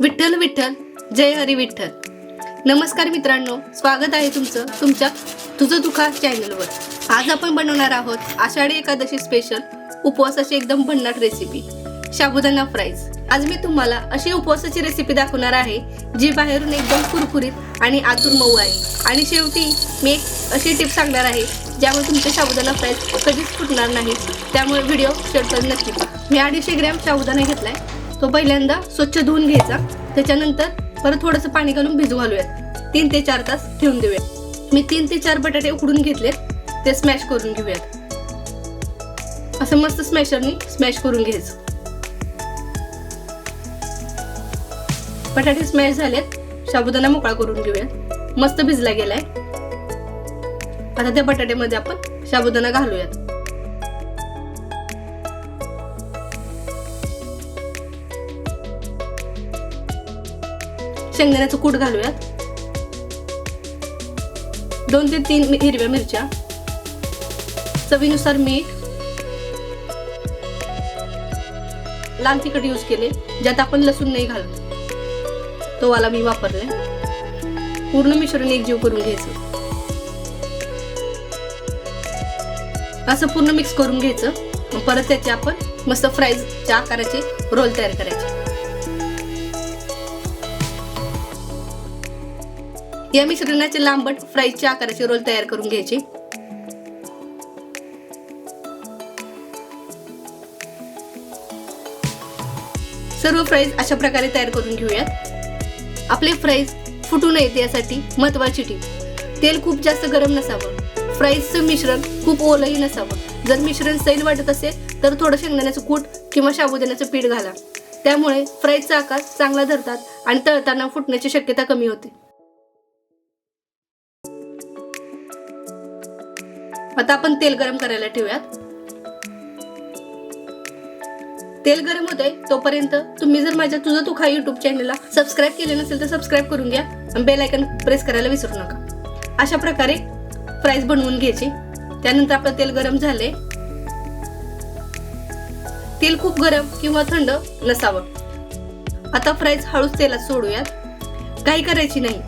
विठ्ठल विठ्ठल जय हरी विठ्ठल. नमस्कार मित्रांनो, स्वागत आहे तुमचं तुमच्या तुझं दुखा चॅनलवर. आज आपण बनवणार आहोत आषाढी एकादशी स्पेशल उपवासाची एकदम भन्नाट रेसिपी साबुदाणा फ्राईज. आज मी तुम्हाला अशी उपवासाची रेसिपी दाखवणार आहे जी बाहेरून एकदम कुरकुरीत आणि आतून मऊ आहे. आणि शेवटी मी एक अशी टिप सांगणार आहे ज्यामुळे तुमचे साबुदाणा फ्राईज कधीच फुटणार नाही. त्यामुळे व्हिडिओ शेवटपर्यंत नक्की पहा. मी 250 ग्रॅम साबुदाणा घेतलाय. तो पहिल्यांदा स्वच्छ धुवून घ्यायचा. त्याच्यानंतर परत थोडंसं पाणी घालून भिजू घालूयात. 3 ते 4 तास ठेवून देऊयात. मी 3 ते 4 बटाटे उकडून घेतलेत. ते स्मॅश करून घेऊयात. असं मस्त स्मॅशरनी स्मॅश करून घ्यायचं. बटाटे स्मॅश झालेत. साबुदाणा मोकळा करून घेऊयात. मस्त भिजला गेलाय. आता त्या बटाट्यामध्ये आपण साबुदाणा घालूयात. शेंगदाण्याचं कूट घालूयात. 2 ते 3 हिरव्या मिरच्या, चवीनुसार मीठ, लाल तिखट यूज केले ज्यात आपण लसूण नाही घालत तो वाला मी वापरले. पूर्ण मिश्रण एकजीव करून घ्यायचं. असं पूर्ण मिक्स करून घ्यायचं. परत त्याचे आपण मस्त फ्राईजच्या आकाराचे रोल तयार करायचे. या मिश्रणाचे लांबट फ्राईजच्या आकाराचे रोल तयार करून घ्यायचे. सर्व फ्राईज अशा प्रकारे तयार करून घेऊयात. आपले फ्राईज फुटू नयेत यासाठी महत्त्वाची टीप: तेल खूप जास्त गरम नसावं. फ्राईजचं मिश्रण खूप ओलही नसावं. जर मिश्रण सैल वाटत असेल तर थोडं शेंगदाण्याचं कूट किंवा साबुदाण्याचं पीठ घाला. त्यामुळे फ्राईजचा आकार चांगला धरतात आणि तळताना फुटण्याची शक्यता कमी होते. आता आपण तेल गरम करायला ठेवूयात. तेल गरम होतंय तोपर्यंत तुम्ही जर माझ्या तुझं तू खा YouTube चॅनलला सबस्क्राईब केले नसेल तर सबस्क्राईब करून घ्या आणि बेल आयकॉन प्रेस करायला विसरू नका. अशा प्रकारे फ्राईज बनवून घ्यायचे. त्यानंतर आपलं तेल गरम झाले. तेल खूप गरम किंवा थंड नसावं. आता फ्राईज हळूच तेलात सोडूयात. काही करायची नाही.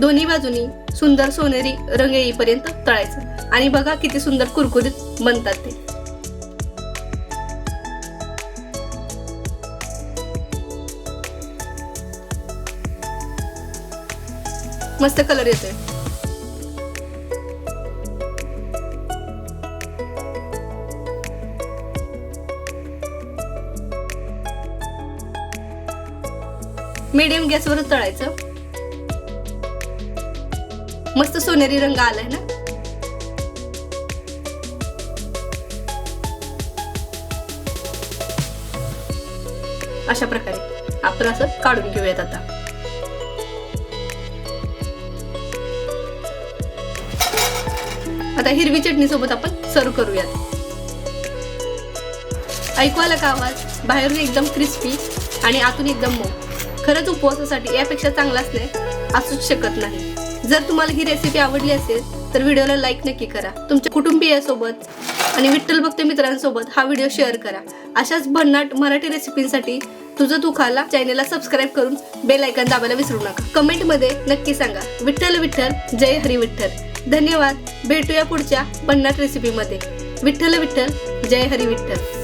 दोन्ही बाजूनी सुंदर सोनेरी रंग येईपर्यंत तळायचं. आणि बघा किती सुंदर कुरकुरीत बनतात ते. मस्त कलर येतोय. मीडियम गॅसवर तळायचं. मस्त सोनेरी रंग आलाय ना. अशा प्रकारे आपण असं काढून घेऊयात. आता हिरवी चटणी सोबत आपण सर्व करूयात. ऐकू आला का आवाज? बाहेरून एकदम क्रिस्पी आणि आतून एकदम मऊ. खरंच उपवासासाठी यापेक्षा चांगला स्नॅक असूच शकत नाही. जर तुम्हाला ही रेसिपी आवडली असेल तर व्हिडिओला लाईक नक्की करा. तुमच्या कुटुंबियासोबत आणि विठ्ठल भक्त मित्रांसोबत हा व्हिडिओ शेअर करा. अशाच भन्नाट मराठी रेसिपींसाठी तुझं तू खाला चॅनलला सबस्क्राईब करून बेल आयकॉन दाबायला विसरू नका. कमेंटमध्ये नक्की सांगा विठ्ठल विठ्ठल जय हरी विठ्ठल. धन्यवाद. भेटूया पुढच्या भन्नाट रेसिपीमध्ये. विठ्ठल विठ्ठल जय हरी विठ्ठल.